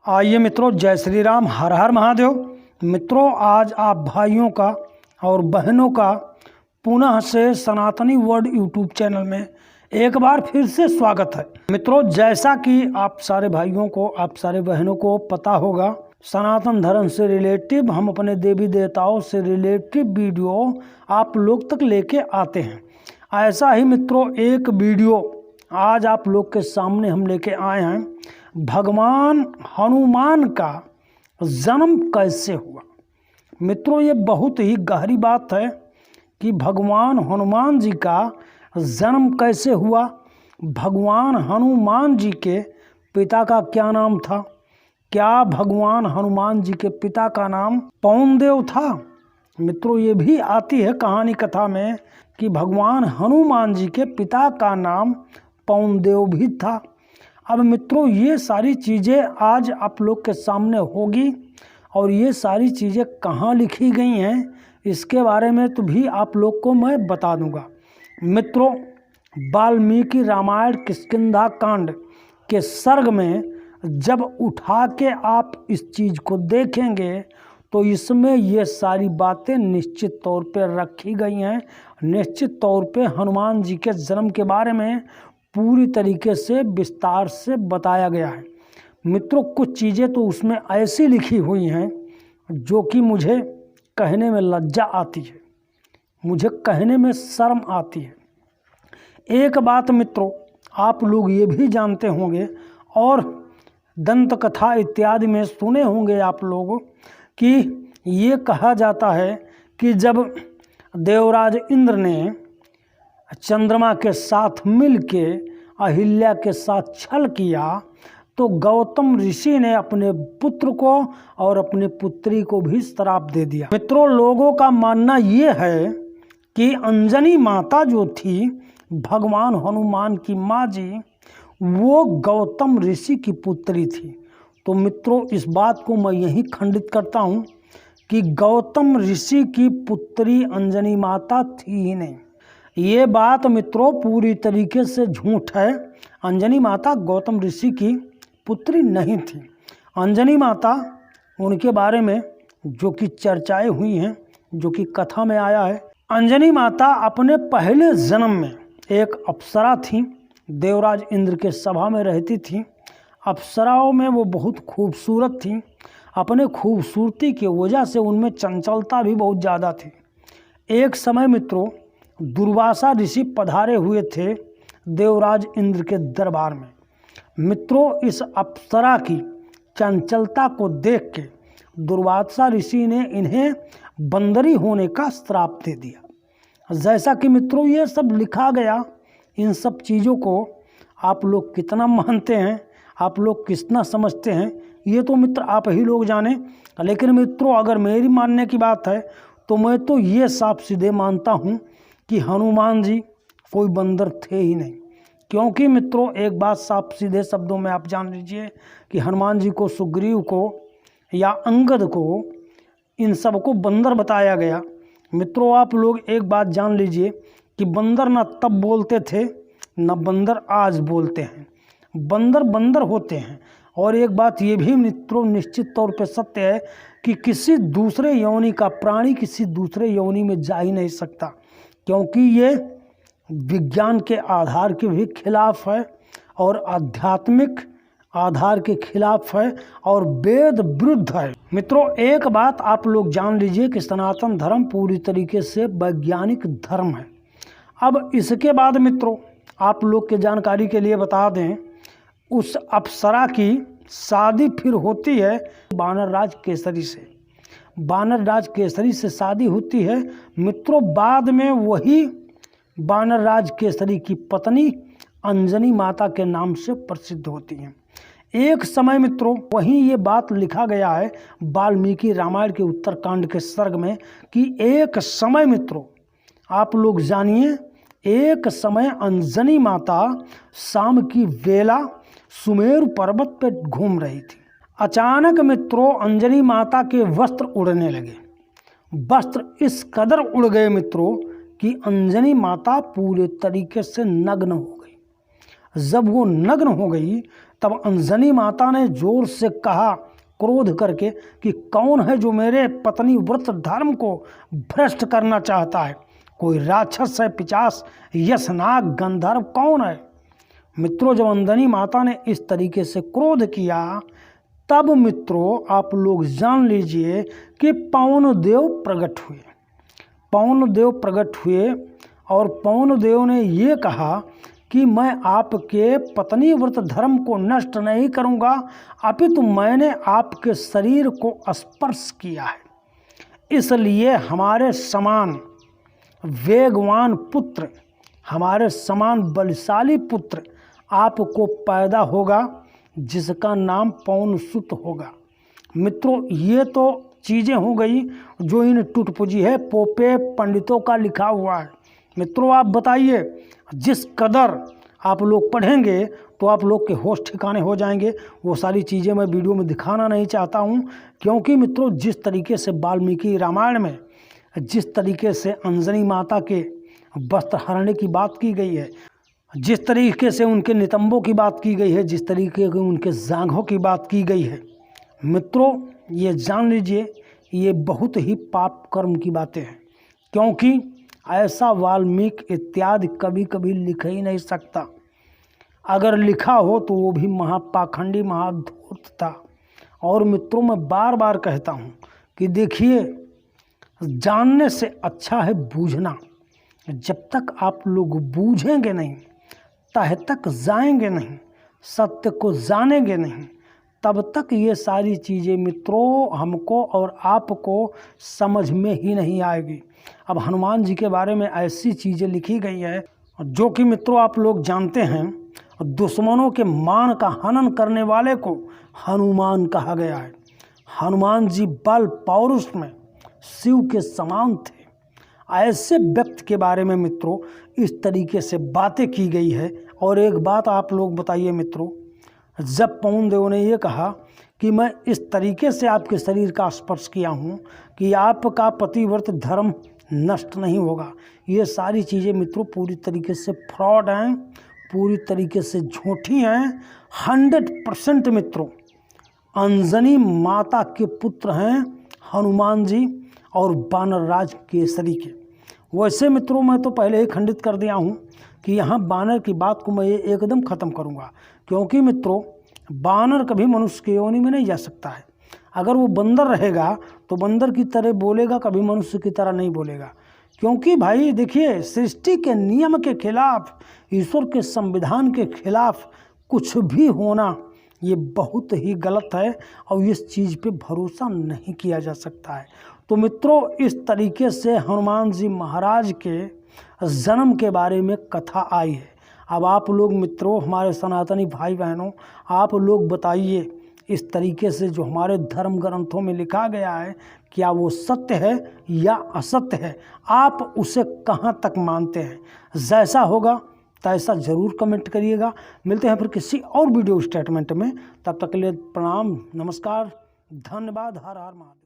आइए मित्रों, जय श्री राम, हर हर महादेव। मित्रों, आज आप भाइयों का और बहनों का पुनः से सनातनी वर्ल्ड यूट्यूब चैनल में एक बार फिर से स्वागत है। मित्रों, जैसा कि आप सारे भाइयों को, आप सारे बहनों को पता होगा, सनातन धर्म से रिलेटिव हम अपने देवी देवताओं से रिलेटिव वीडियो आप लोग तक लेके आते हैं। ऐसा ही मित्रों एक वीडियो आज आप लोग के सामने हम लेके आए हैं। भगवान हनुमान का जन्म कैसे हुआ। मित्रों, ये बहुत ही गहरी बात है कि भगवान हनुमान जी का जन्म कैसे हुआ। भगवान हनुमान जी के पिता का क्या नाम था? क्या भगवान हनुमान जी के पिता का नाम पवनदेव था? मित्रों, ये भी आती है कहानी कथा में कि भगवान हनुमान जी के पिता का नाम पवनदेव भी था। अब मित्रों, ये सारी चीज़ें आज आप लोग के सामने होगी और ये सारी चीज़ें कहाँ लिखी गई हैं इसके बारे में तो भी आप लोग को मैं बता दूंगा। मित्रों, वाल्मीकि रामायण किष्किंधा कांड के सर्ग में जब उठा के आप इस चीज़ को देखेंगे तो इसमें ये सारी बातें निश्चित तौर पे रखी गई हैं। निश्चित तौर पे हनुमान जी के जन्म के बारे में पूरी तरीके से विस्तार से बताया गया है। मित्रों, कुछ चीज़ें तो उसमें ऐसी लिखी हुई हैं जो कि मुझे कहने में लज्जा आती है, मुझे कहने में शर्म आती है। एक बात मित्रों, आप लोग ये भी जानते होंगे और दंत कथा इत्यादि में सुने होंगे आप लोग कि ये कहा जाता है कि जब देवराज इंद्र ने चंद्रमा के साथ मिलके अहिल्या के साथ छल किया तो गौतम ऋषि ने अपने पुत्र को और अपने पुत्री को भी श्राप दे दिया। मित्रों, लोगों का मानना ये है कि अंजनी माता जो थी भगवान हनुमान की माँ जी, वो गौतम ऋषि की पुत्री थी। तो मित्रों, इस बात को मैं यही खंडित करता हूँ कि गौतम ऋषि की पुत्री अंजनी माता थी ही नहीं। ये बात मित्रों पूरी तरीके से झूठ है। अंजनी माता गौतम ऋषि की पुत्री नहीं थी। अंजनी माता, उनके बारे में जो कि चर्चाएं हुई हैं, जो कि कथा में आया है, अंजनी माता अपने पहले जन्म में एक अप्सरा थी। देवराज इंद्र के सभा में रहती थी। अप्सराओं में वो बहुत खूबसूरत थी। अपने खूबसूरती की वजह से उनमें चंचलता भी बहुत ज़्यादा थी। एक समय मित्रों दुर्वासा ऋषि पधारे हुए थे देवराज इंद्र के दरबार में। मित्रों, इस अप्सरा की चंचलता को देख के दुर्वासा ऋषि ने इन्हें बंदरी होने का श्राप दे दिया। जैसा कि मित्रों ये सब लिखा गया, इन सब चीज़ों को आप लोग कितना मानते हैं, आप लोग कितना समझते हैं, ये तो मित्र आप ही लोग जाने। लेकिन मित्रों, अगर मेरी मानने की बात है तो मैं तो ये साफ सीधे मानता हूँ कि हनुमान जी कोई बंदर थे ही नहीं। क्योंकि मित्रों एक बात साफ सीधे शब्दों में आप जान लीजिए कि हनुमान जी को, सुग्रीव को या अंगद को, इन सब को बंदर बताया गया। मित्रों, आप लोग एक बात जान लीजिए कि बंदर ना तब बोलते थे ना बंदर आज बोलते हैं। बंदर बंदर होते हैं। और एक बात ये भी मित्रों निश्चित तौर पे सत्य है कि किसी दूसरे योनि का प्राणी किसी दूसरे योनि में जा ही नहीं सकता, क्योंकि ये विज्ञान के आधार के भी खिलाफ है और आध्यात्मिक आधार के खिलाफ है और वेद विरुद्ध है। मित्रों, एक बात आप लोग जान लीजिए कि सनातन धर्म पूरी तरीके से वैज्ञानिक धर्म है। अब इसके बाद मित्रों आप लोग के जानकारी के लिए बता दें, उस अप्सरा की शादी फिर होती है वानर राज केसरी से। वानर राज केसरी से शादी होती है। मित्रों, बाद में वही वानर राज केसरी की पत्नी अंजनी माता के नाम से प्रसिद्ध होती हैं। एक समय मित्रों वहीं ये बात लिखा गया है वाल्मीकि रामायण के उत्तरकांड के सर्ग में कि एक समय मित्रों आप लोग जानिए, एक समय अंजनी माता शाम की बेला सुमेरु पर्वत पर घूम रही थी। अचानक मित्रों अंजनी माता के वस्त्र उड़ने लगे। वस्त्र इस कदर उड़ गए मित्रों कि अंजनी माता पूरे तरीके से नग्न हो गई। जब वो नग्न हो गई तब अंजनी माता ने जोर से कहा क्रोध करके कि कौन है जो मेरे पत्नी व्रत धर्म को भ्रष्ट करना चाहता है? कोई राक्षस है, पिशाच, यशनाग, गंधर्व, कौन है? मित्रों, जब अंजनी माता ने इस तरीके से क्रोध किया तब मित्रों आप लोग जान लीजिए कि पवन देव प्रकट हुए। पवन देव प्रकट हुए और पवन देव ने ये कहा कि मैं आपके पत्नी व्रत धर्म को नष्ट नहीं करूंगा, अपितु मैंने आपके शरीर को स्पर्श किया है, इसलिए हमारे समान वेगवान पुत्र, हमारे समान बलशाली पुत्र आपको पैदा होगा, जिसका नाम पवन सुत होगा। मित्रों, ये तो चीज़ें हो गई जो इन टुटपुजी है पोपे पंडितों का लिखा हुआ है। मित्रों, आप बताइए, जिस कदर आप लोग पढ़ेंगे तो आप लोग के होश ठिकाने हो जाएंगे। वो सारी चीज़ें मैं वीडियो में दिखाना नहीं चाहता हूँ, क्योंकि मित्रों जिस तरीके से वाल्मीकि रामायण में जिस तरीके से अंजनी माता के वस्त्र हरने की बात की गई है, जिस तरीके से उनके नितंबों की बात की गई है, जिस तरीके के उनके जांघों की बात की गई है, मित्रों ये जान लीजिए ये बहुत ही पाप कर्म की बातें हैं, क्योंकि ऐसा वाल्मीकि इत्यादि कभी कभी लिख ही नहीं सकता। अगर लिखा हो तो वो भी महापाखंडी, महाधूर्त था। और मित्रों, मैं बार बार कहता हूँ कि देखिए, जानने से अच्छा है बूझना। जब तक आप लोग बूझेंगे नहीं, तह तक जाएंगे नहीं, सत्य को जानेंगे नहीं, तब तक ये सारी चीज़ें मित्रों हमको और आपको समझ में ही नहीं आएगी। अब हनुमान जी के बारे में ऐसी चीज़ें लिखी गई है जो कि मित्रों आप लोग जानते हैं, दुश्मनों के मान का हनन करने वाले को हनुमान कहा गया है। हनुमान जी बल पौरुष में शिव के समान थे। ऐसे व्यक्ति के बारे में मित्रों इस तरीके से बातें की गई है। और एक बात आप लोग बताइए मित्रों, जब पवन देव ने ये कहा कि मैं इस तरीके से आपके शरीर का स्पर्श किया हूँ कि आपका पतिव्रत धर्म नष्ट नहीं होगा, ये सारी चीज़ें मित्रों पूरी तरीके से फ्रॉड हैं, पूरी तरीके से झूठी हैं। 100% मित्रों अंजनी माता के पुत्र हैं हनुमान जी और बानर राज केसरी के। वैसे मित्रों मैं तो पहले ही खंडित कर दिया हूँ कि यहाँ बानर की बात को मैं एकदम ख़त्म करूँगा, क्योंकि मित्रों बानर कभी मनुष्य की योनि में नहीं जा सकता है। अगर वो बंदर रहेगा तो बंदर की तरह बोलेगा, कभी मनुष्य की तरह नहीं बोलेगा। क्योंकि भाई देखिए, सृष्टि के नियम के खिलाफ, ईश्वर के संविधान के खिलाफ कुछ भी होना ये बहुत ही गलत है और इस चीज़ पे भरोसा नहीं किया जा सकता है। तो मित्रों इस तरीके से हनुमान जी महाराज के जन्म के बारे में कथा आई है। अब आप लोग मित्रों, हमारे सनातनी भाई बहनों, आप लोग बताइए इस तरीके से जो हमारे धर्म ग्रंथों में लिखा गया है, क्या वो सत्य है या असत्य है? आप उसे कहाँ तक मानते हैं? जैसा होगा तैसा ज़रूर कमेंट करिएगा। मिलते हैं फिर किसी और वीडियो स्टेटमेंट में, तब तक के लिए प्रणाम, नमस्कार, धन्यवाद, हर हर महादेव।